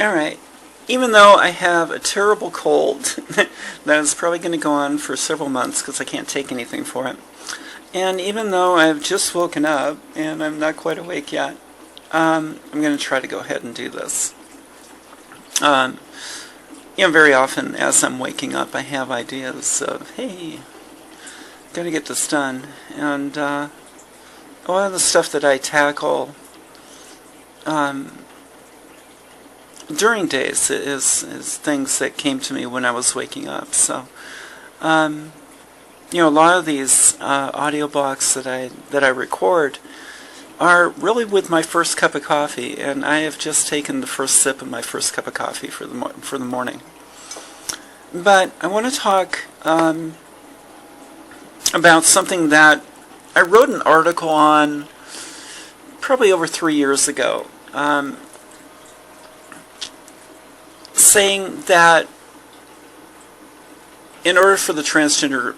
Alright, even though I have a terrible cold that is probably going to go on for several months because I can't take anything for it, and even though I've just woken up and I'm not quite awake yet, I'm going to try to go ahead and do this. Very often as I'm waking up I have ideas of, hey, gotta get this done, and a lot of the stuff that I tackle during days is things that came to me when I was waking up. So, a lot of these audiobooks that I record are really with my first cup of coffee, and I have just taken the first sip of my first cup of coffee for the morning. But I want to talk about something that I wrote an article on probably over 3 years ago, saying that in order for the transgender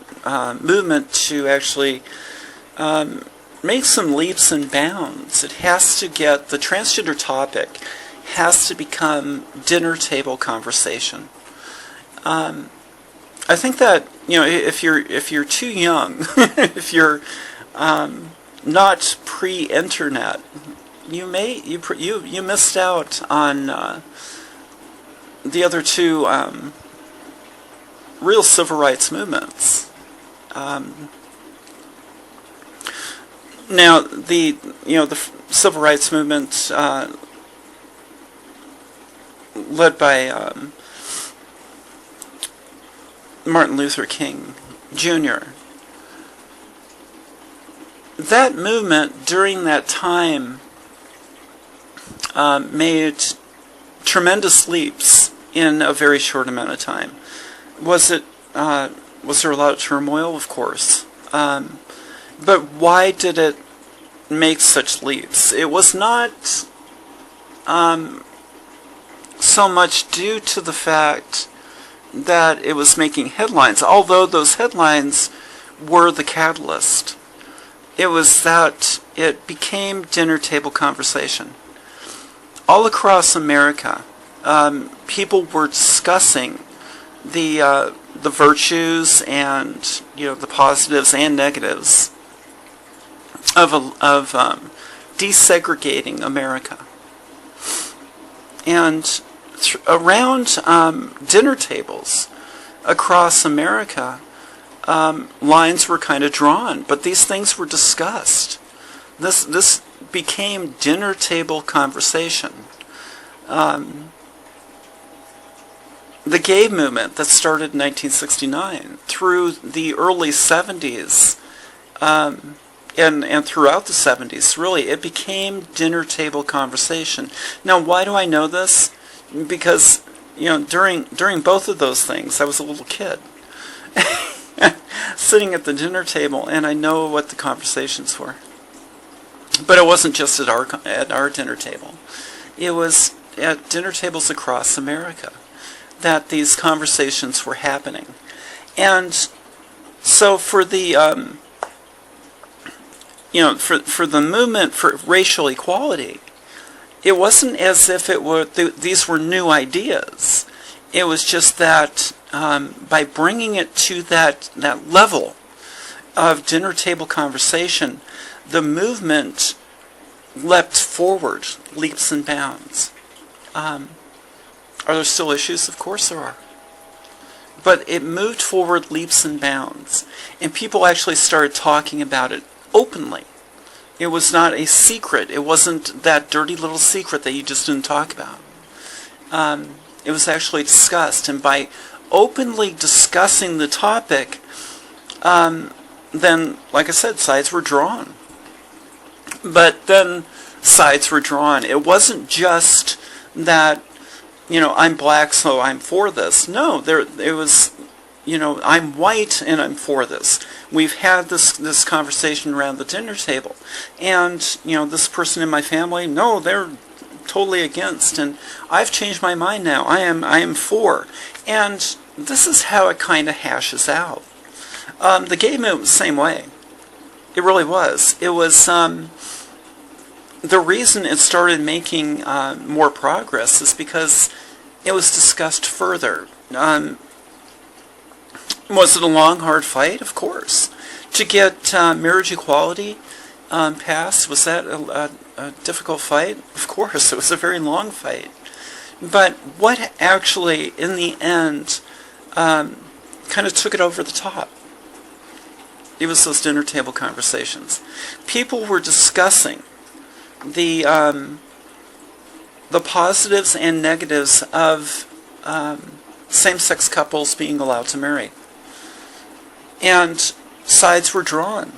movement to actually make some leaps and bounds, it has to get, the transgender topic has to become dinner table conversation. I think that, if you're too young, if you're not pre-internet, you missed out on the other two real civil rights movements. Now, the civil rights movement led by Martin Luther King Jr. That movement during that time made tremendous leaps in a very short amount of time. Was there a lot of turmoil? Of course. But why did it make such leaps? It was not so much due to the fact that it was making headlines, although those headlines were the catalyst. It was that it became dinner table conversation. All across America, people were discussing the virtues and the positives and negatives of desegregating America. And around dinner tables across America, lines were kind of drawn, but these things were discussed. This became dinner table conversation. The gay movement that started in 1969 through the early 70s and throughout the 70s, really, it became dinner table conversation. Now, why do I know this? Because, during both of those things, I was a little kid sitting at the dinner table, and I know what the conversations were. But it wasn't just at our dinner table. It was at dinner tables across America that these conversations were happening. And so for the for the movement for racial equality, it wasn't as if these were new ideas. It was just that by bringing it to that level of dinner table conversation, the movement leapt forward, leaps and bounds. Are there still issues? Of course there are. But it moved forward leaps and bounds. And people actually started talking about it openly. It was not a secret. It wasn't that dirty little secret that you just didn't talk about. It was actually discussed. And by openly discussing the topic, then, like I said, sides were drawn. But then sides were drawn. It wasn't just that, I'm black, so I'm for this. No, it was, I'm white and I'm for this. We've had this conversation around the dinner table. And, this person in my family, no, they're totally against. And I've changed my mind now. I am for. And this is how it kind of hashes out. The gay movement was the same way. It really was. It was, the reason it started making more progress is because it was discussed further. Was it a long, hard fight? Of course. To get marriage equality passed, was that a difficult fight? Of course, it was a very long fight. But what actually, in the end, kind of took it over the top? It was those dinner table conversations. People were discussing the positives and negatives of same-sex couples being allowed to marry. And sides were drawn.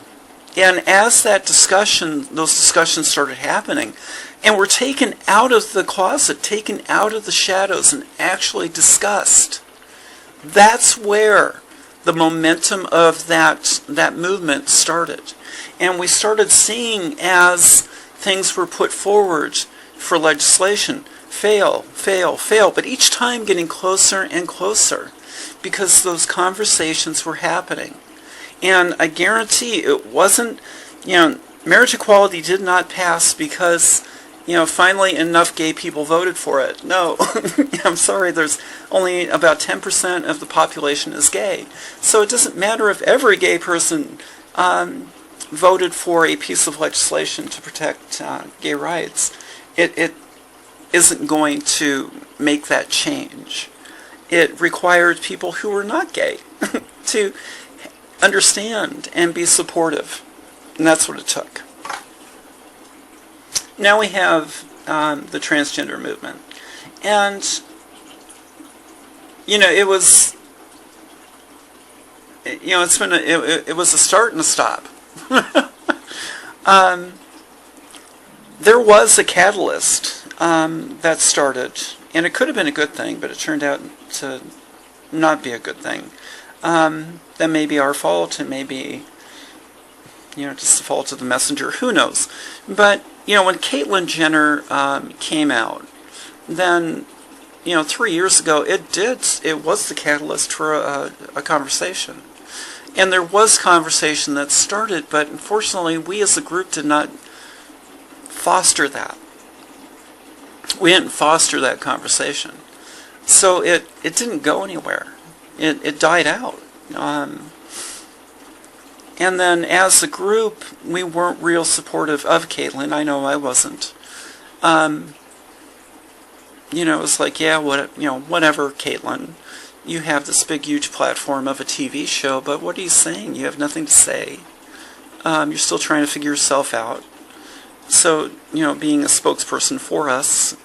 And as those discussions started happening, and were taken out of the closet, taken out of the shadows, and actually discussed, that's where the momentum of that movement started. And we started seeing, as things were put forward for legislation, fail, but each time getting closer and closer, because those conversations were happening. And I guarantee it wasn't, marriage equality did not pass because, finally enough gay people voted for it. No, I'm sorry, there's only about 10% of the population is gay. So it doesn't matter if every gay person voted for a piece of legislation to protect gay rights. It isn't going to make that change. It required people who were not gay to understand and be supportive. And that's what it took. Now we have the transgender movement. And, it was, it was a start and a stop. There was a catalyst that started, and it could have been a good thing, but it turned out to not be a good thing. That may be our fault, it may be, just the fault of the messenger, who knows. But, when Caitlyn Jenner came out, then, 3 years ago, it was the catalyst for a conversation. And there was conversation that started, but unfortunately, we as a group did not foster that. We didn't foster that conversation. So it didn't go anywhere. It died out. And then as a group, we weren't real supportive of Caitlyn. I know I wasn't. It was like, whatever, Caitlyn. You have this big, huge platform of a TV show, but what are you saying? You have nothing to say. You're still trying to figure yourself out. So, being a spokesperson for us,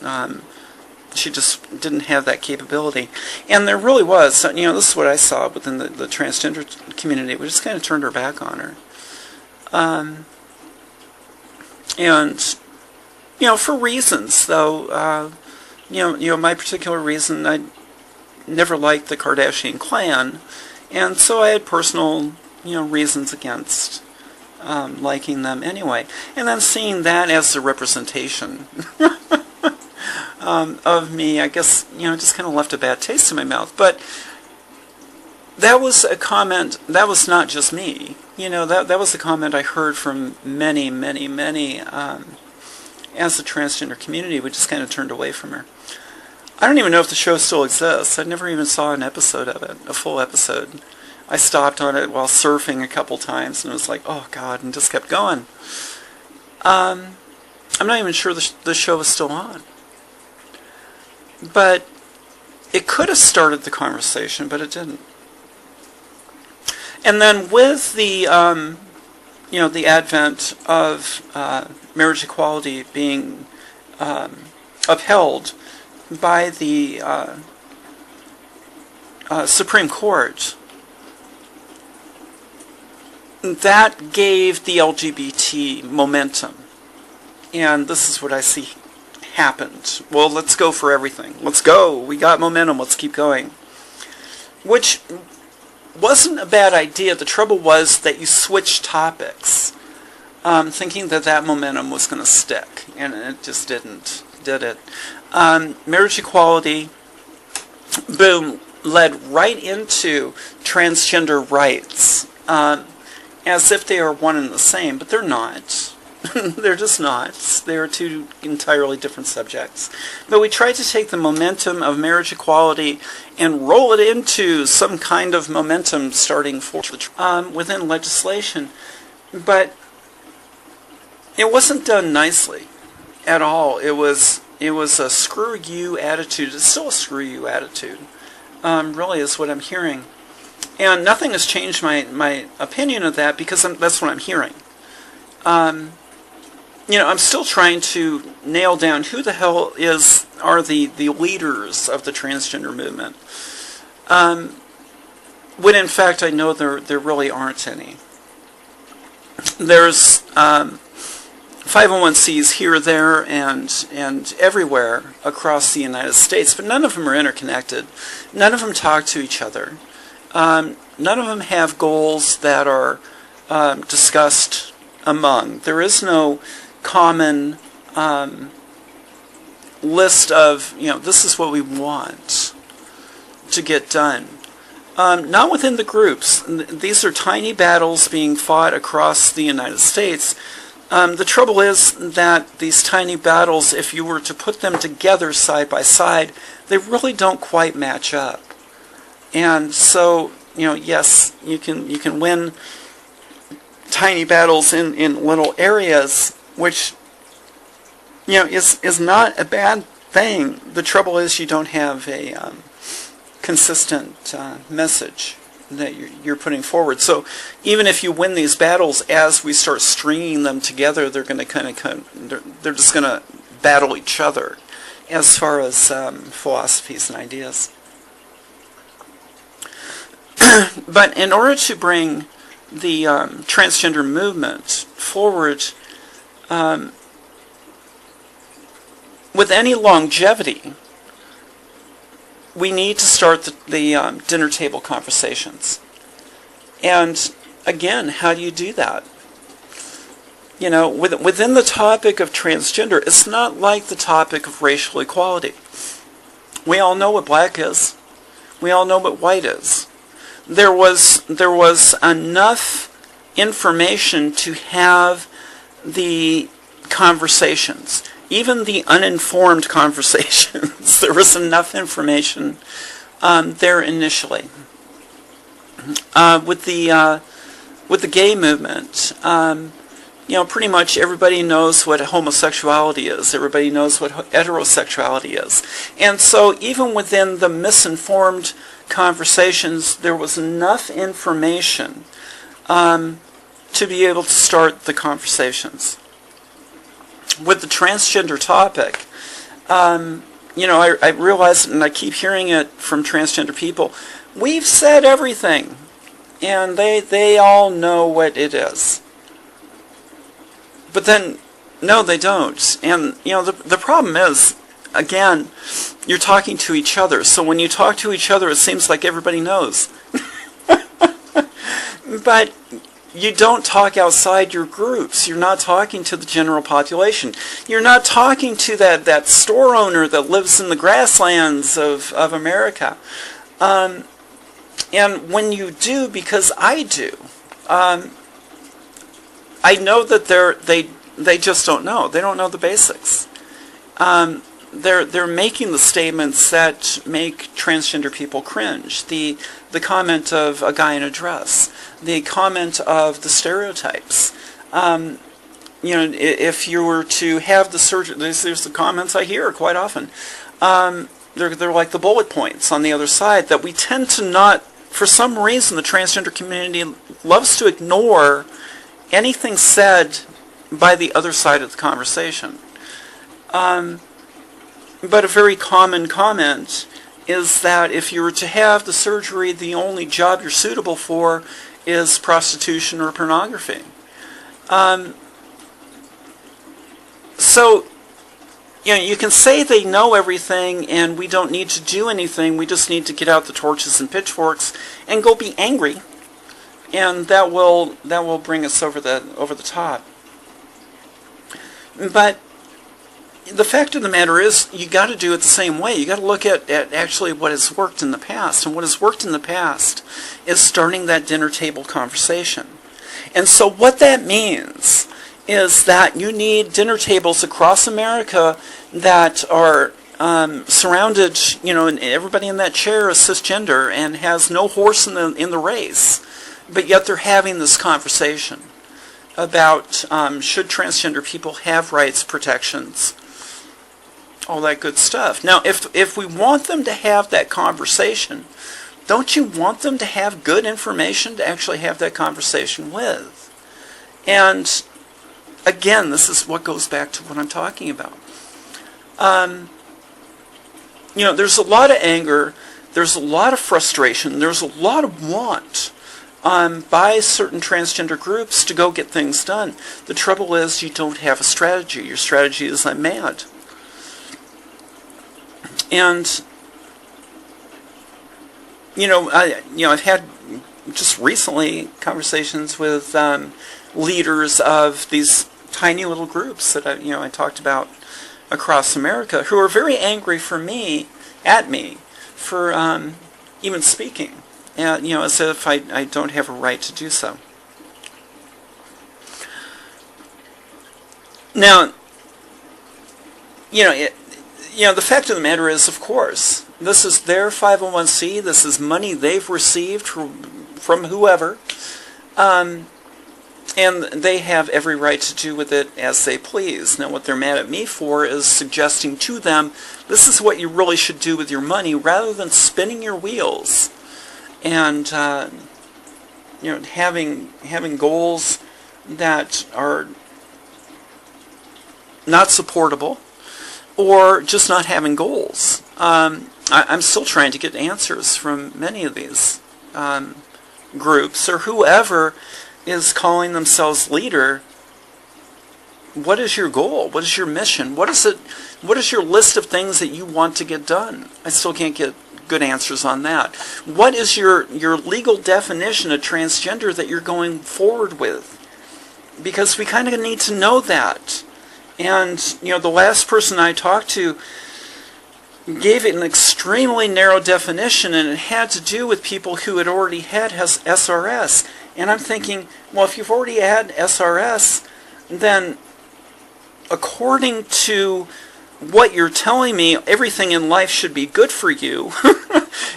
she just didn't have that capability. And there really was, this is what I saw within the transgender community. We just kind of turned our back on her. And, for reasons, though, my particular reason, I never liked the Kardashian clan, and so I had personal, reasons against liking them anyway. And then seeing that as the representation of me, I guess, just kind of left a bad taste in my mouth. But that was a comment, that was not just me. That was a comment I heard from many, many, many, as the transgender community. We just kind of turned away from her. I don't even know if the show still exists. I never even saw an episode of it, a full episode. I stopped on it while surfing a couple times and was like, oh God, and just kept going. I'm not even sure the show is still on. But it could have started the conversation, but it didn't. And then with the, the advent of marriage equality being upheld by the Supreme Court, that gave the LGBT momentum. And this is what I see happened. Well, let's go for everything. Let's go. We got momentum. Let's keep going. Which wasn't a bad idea. The trouble was that you switched topics, thinking that momentum was going to stick. And it just didn't, did it? Marriage equality, boom, led right into transgender rights, as if they are one and the same, but they're not. They're just not. They're two entirely different subjects. But we tried to take the momentum of marriage equality and roll it into some kind of momentum starting for within legislation. But it wasn't done nicely at all. It was a screw you attitude. It's still a screw you attitude, really is what I'm hearing. And nothing has changed my opinion of that because that's what I'm hearing. I'm still trying to nail down who the hell are the leaders of the transgender movement. When in fact I know there really aren't any. There's 501c here, there, and everywhere across the United States, but none of them are interconnected. None of them talk to each other. None of them have goals that are discussed among. There is no common list of, this is what we want to get done. Not within the groups. These are tiny battles being fought across the United States. The trouble is that these tiny battles, if you were to put them together side by side, they really don't quite match up. And so, yes, you can win tiny battles in little areas, which, is not a bad thing. The trouble is you don't have a consistent message that you're putting forward. So even if you win these battles, as we start stringing them together, they're going to they're just going to battle each other as far as philosophies and ideas. But in order to bring the transgender movement forward with any longevity, we need to start the dinner table conversations. And again, how do you do that? Within the topic of transgender, it's not like the topic of racial equality. We all know what black is. We all know what white is. There was enough information to have the conversations. Even the uninformed conversations, there was enough information there initially. With the gay movement, pretty much everybody knows what homosexuality is. Everybody knows what heterosexuality is. And so even within the misinformed conversations, there was enough information to be able to start the conversations. With the transgender topic, I realize, and I keep hearing it from transgender people, we've said everything, and they all know what it is. But then, no, they don't. And, the problem is, again, you're talking to each other. So when you talk to each other, it seems like everybody knows. But you don't talk outside your groups. You're not talking to the general population. You're not talking to that store owner that lives in the grasslands of America. And when you do, because I do, I know that they just don't know. They don't know the basics. They're making the statements that make transgender people cringe. The comment of a guy in a dress. The comment of the stereotypes. If you were to have the surgery, there's the comments I hear quite often. They're like the bullet points on the other side that we tend to not, for some reason, the transgender community loves to ignore anything said by the other side of the conversation. But a very common comment is that if you were to have the surgery, the only job you're suitable for is prostitution or pornography. So, you can say they know everything and we don't need to do anything. We just need to get out the torches and pitchforks and go be angry, and that will bring us over the top. But the fact of the matter is, you got to do it the same way. You got to look at actually what has worked in the past. And what has worked in the past is starting that dinner table conversation. And so what that means is that you need dinner tables across America that are surrounded, and everybody in that chair is cisgender and has no horse in the race, but yet they're having this conversation about should transgender people have rights, protections, all that good stuff. Now, if we want them to have that conversation, don't you want them to have good information to actually have that conversation with? And again, this is what goes back to what I'm talking about. There's a lot of anger, there's a lot of frustration, there's a lot of want by certain transgender groups to go get things done. The trouble is you don't have a strategy. Your strategy is I'm mad. And I've had just recently conversations with leaders of these tiny little groups that I talked about across America, who are very angry at me for even speaking, as if I don't have a right to do so. Now, the fact of the matter is, of course, this is their 501c. This is money they've received from whoever. And they have every right to do with it as they please. Now, what they're mad at me for is suggesting to them, this is what you really should do with your money, rather than spinning your wheels and having goals that are not supportable, or just not having goals. I'm still trying to get answers from many of these groups, or whoever is calling themselves leader. What is your goal? What is your mission? What is your list of things that you want to get done? I still can't get good answers on that. What is your legal definition of transgender that you're going forward with? Because we kind of need to know that. And, the last person I talked to gave it an extremely narrow definition, and it had to do with people who had already had SRS. And I'm thinking, well, if you've already had SRS, then according to what you're telling me, everything in life should be good for you.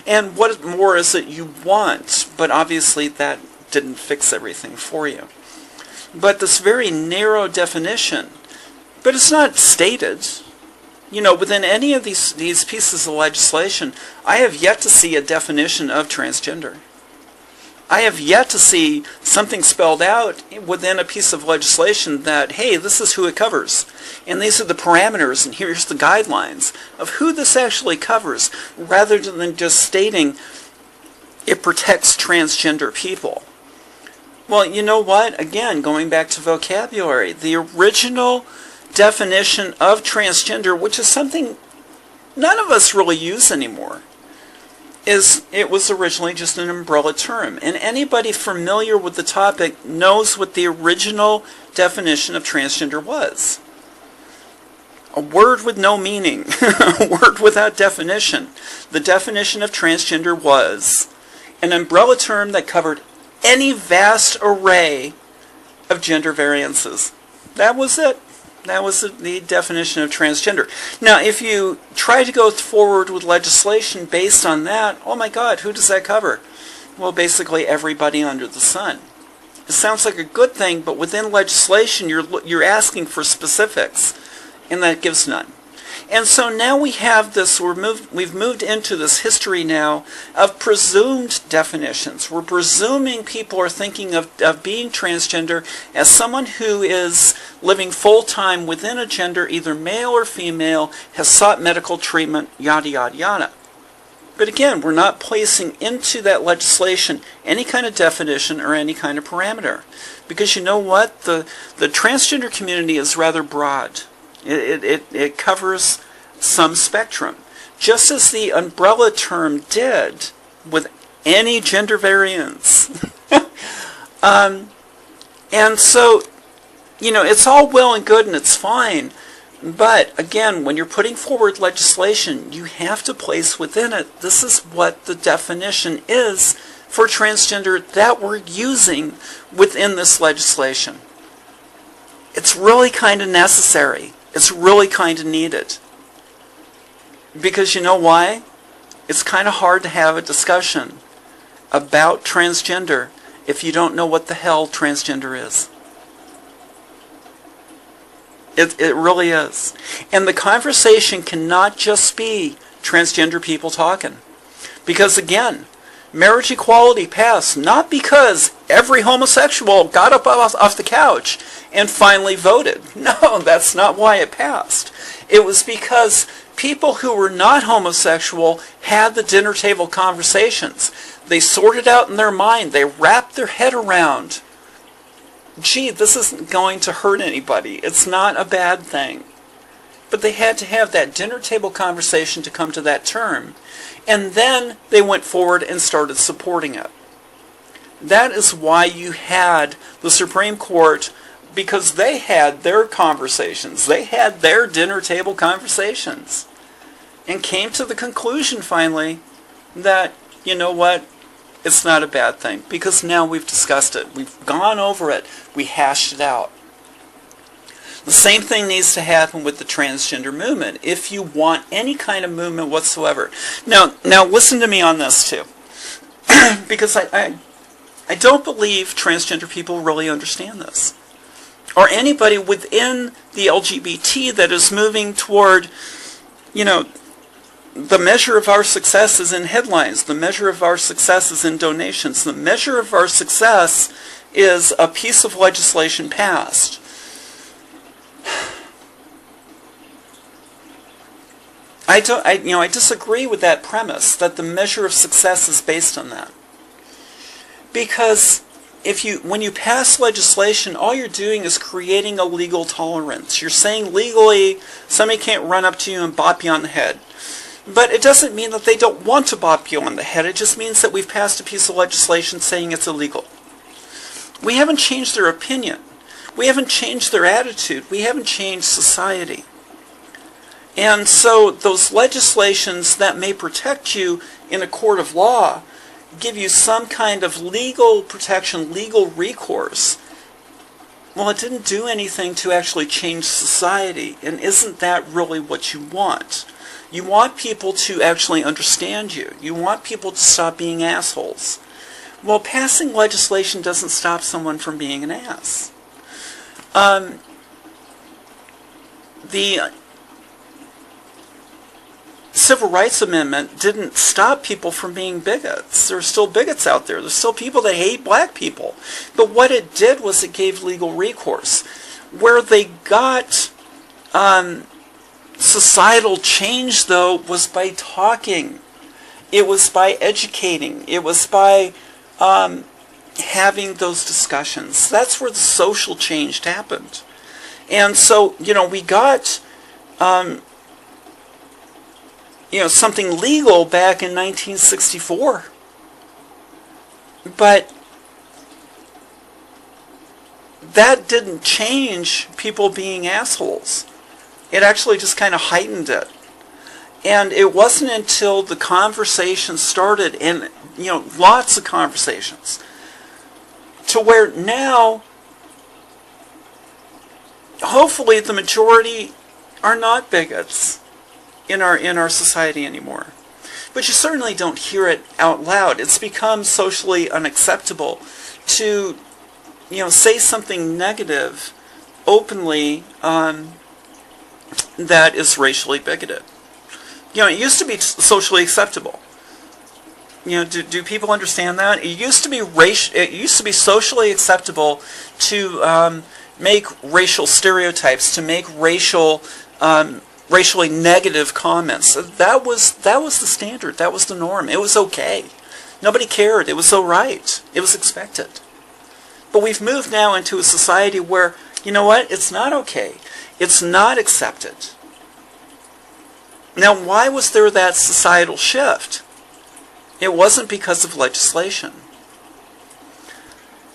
And what more is it you want? But obviously that didn't fix everything for you. But this very narrow definition, but it's not stated. Within any of these pieces of legislation, I have yet to see a definition of transgender. I have yet to see something spelled out within a piece of legislation that, hey, this is who it covers, and these are the parameters, and here's the guidelines of who this actually covers, rather than just stating it protects transgender people. Well, you know what? Again, going back to vocabulary, the original definition of transgender, which is something none of us really use anymore, it was originally just an umbrella term. And anybody familiar with the topic knows what the original definition of transgender was. A word with no meaning, a word without definition. The definition of transgender was an umbrella term that covered any vast array of gender variances. That was it. That was the definition of transgender. Now, if you try to go forward with legislation based on that, oh my God, who does that cover? Well, basically everybody under the sun. It sounds like a good thing, but within legislation, you're asking for specifics, and that gives none. And so now we have this, we've moved into this history now of presumed definitions. We're presuming people are thinking of being transgender as someone who is living full-time within a gender, either male or female, has sought medical treatment, yada, yada, yada. But again, we're not placing into that legislation any kind of definition or any kind of parameter. Because you know what? The transgender community is rather broad. It covers some spectrum, just as the umbrella term did with any gender variance. And so, it's all well and good and it's fine, but again, when you're putting forward legislation, you have to place within it, this is what the definition is for transgender that we're using within this legislation. it's really kind of necessary. It's really kind of needed. Because you know why? It's kind of hard to have a discussion about transgender if you don't know what the hell transgender is. It really is. And the conversation cannot just be transgender people talking. Because again, marriage equality passed not because every homosexual got up off the couch and finally voted. No, that's not why it passed. It was because people who were not homosexual had the dinner table conversations. They sorted out in their mind. They wrapped their head around, gee, this isn't going to hurt anybody. It's not a bad thing. But they had to have that dinner table conversation to come to that term. And then they went forward and started supporting it. That is why you had the Supreme Court, because they had their conversations. They had their dinner table conversations. And came to the conclusion finally that, you know what, it's not a bad thing. Because now we've discussed it. We've gone over it. We hashed it out. The same thing needs to happen with the transgender movement if you want any kind of movement whatsoever. Now listen to me on this too. Because I don't believe transgender people really understand this. Or anybody within the LGBT that is moving toward, you know, the measure of our success is in headlines. The measure of our success is in donations. The measure of our success is a piece of legislation passed. I disagree with that premise that the measure of success is based on that. Because when you pass legislation, all you're doing is creating a legal tolerance. You're saying legally somebody can't run up to you and bop you on the head. But it doesn't mean that they don't want to bop you on the head. It just means that we've passed a piece of legislation saying it's illegal. We haven't changed their opinion. We haven't changed their attitude. We haven't changed society. And so those legislations that may protect you in a court of law give you some kind of legal protection, legal recourse. Well, it didn't do anything to actually change society. And isn't that really what you want? You want people to actually understand you. You want people to stop being assholes. Well, passing legislation doesn't stop someone from being an ass. The Civil Rights Amendment didn't stop people from being bigots. There are still bigots out there. There's still people that hate black people. But what it did was it gave legal recourse. Where they got societal change, though, was by talking. It was by educating. It was by having those discussions. That's where the social change happened. And so, we got something legal back in 1964. But that didn't change people being assholes. It actually just kind of heightened it. And it wasn't until the conversation started, and lots of conversations, to where now, hopefully the majority are not bigots in our society anymore. But you certainly don't hear it out loud. It's become socially unacceptable to, say something negative openly that is racially bigoted. It used to be socially acceptable. Do people understand that? It used to be socially acceptable to make racial stereotypes, to make racially negative comments. That was the standard. That was the norm. It was okay. Nobody cared. It was all right. It was expected. But we've moved now into a society where, you know what? It's not okay. It's not accepted. Now, why was there that societal shift? It wasn't because of legislation.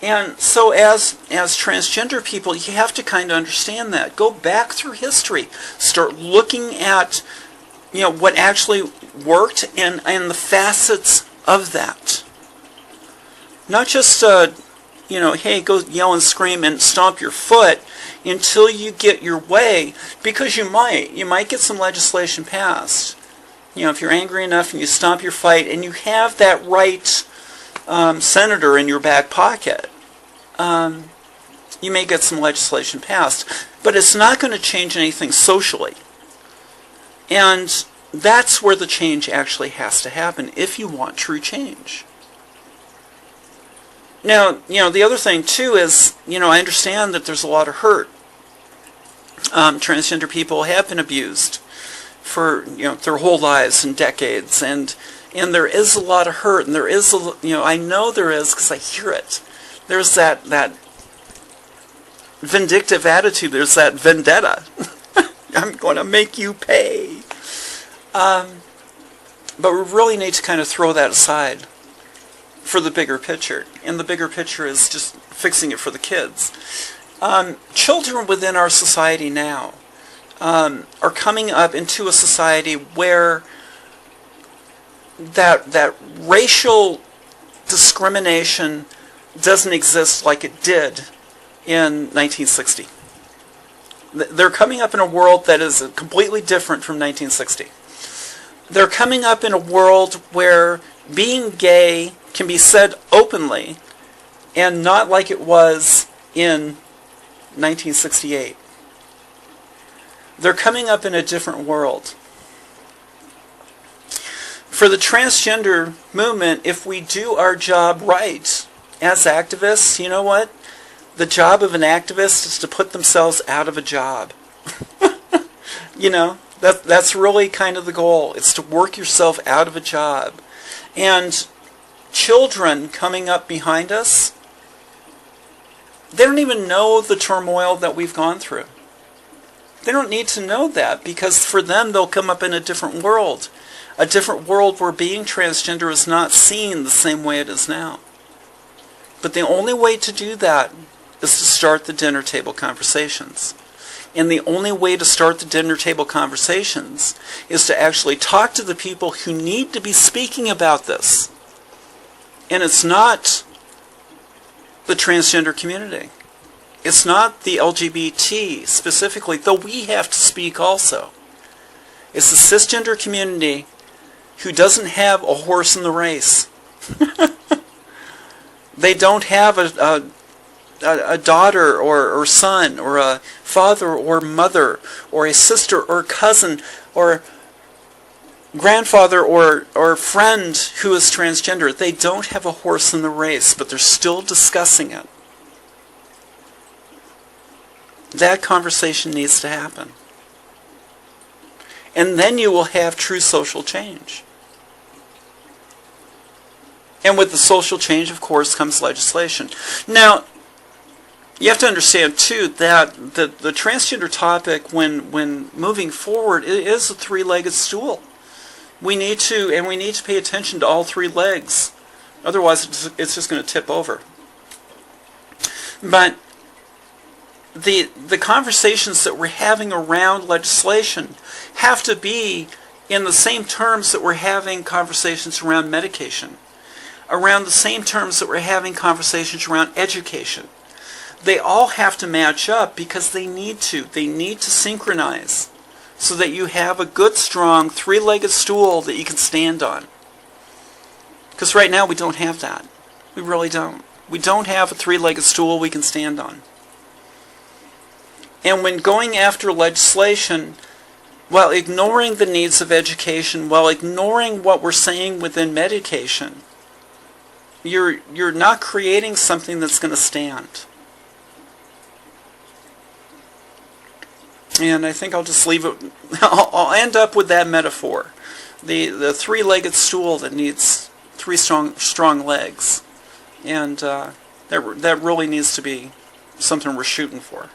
And so as transgender people, you have to kind of understand that. Go back through history. Start looking at, what actually worked and the facets of that. Not just, hey, go yell and scream and stomp your foot, until you get your way, because you might get some legislation passed. If you're angry enough and you stomp your fight and you have that right senator in your back pocket, you may get some legislation passed, but it's not going to change anything socially. And that's where the change actually has to happen if you want true change. Now, the other thing too is, I understand that there's a lot of hurt. Transgender people have been abused for, their whole lives and decades, and there is a lot of hurt, and there is, I know there is because I hear it. There's that vindictive attitude, there's that vendetta. I'm going to make you pay. But we really need to kind of throw that aside for the bigger picture. And the bigger picture is just fixing it for the kids. Children within our society now are coming up into a society where that racial discrimination doesn't exist like it did in 1960. They're coming up in a world that is completely different from 1960. They're coming up in a world where being gay can be said openly and not like it was in 1968. They're coming up in a different world. For the transgender movement, if we do our job right as activists, you know what? The job of an activist is to put themselves out of a job. That's really kind of the goal. It's to work yourself out of a job. And children coming up behind us, they don't even know the turmoil that we've gone through. They don't need to know that, because for them they'll come up in a different world. A different world where being transgender is not seen the same way it is now. But the only way to do that is to start the dinner table conversations. And the only way to start the dinner table conversations is to actually talk to the people who need to be speaking about this. And it's not the transgender community. It's not the LGBT specifically, though we have to speak also. It's the cisgender community who doesn't have a horse in the race. They don't have a daughter or son or a father or mother or a sister or cousin or grandfather or friend who is transgender. They don't have a horse in the race, but they're still discussing it. That conversation needs to happen. And then you will have true social change. And with the social change, of course, comes legislation. Now, you have to understand, too, that the transgender topic, when moving forward, it is a three-legged stool. We need to pay attention to all three legs. Otherwise, it's just going to tip over. But the conversations that we're having around legislation have to be in the same terms that we're having conversations around medication, around the same terms that we're having conversations around education. They all have to match up because they need to. They need to synchronize so that you have a good, strong, three-legged stool that you can stand on. Because right now we don't have that. We really don't. We don't have a three-legged stool we can stand on. And when going after legislation, while ignoring the needs of education, while ignoring what we're saying within medication, you're not creating something that's going to stand. And I think I'll just leave it. I'll end up with that metaphor, the three-legged stool that needs three strong legs, and that really needs to be something we're shooting for.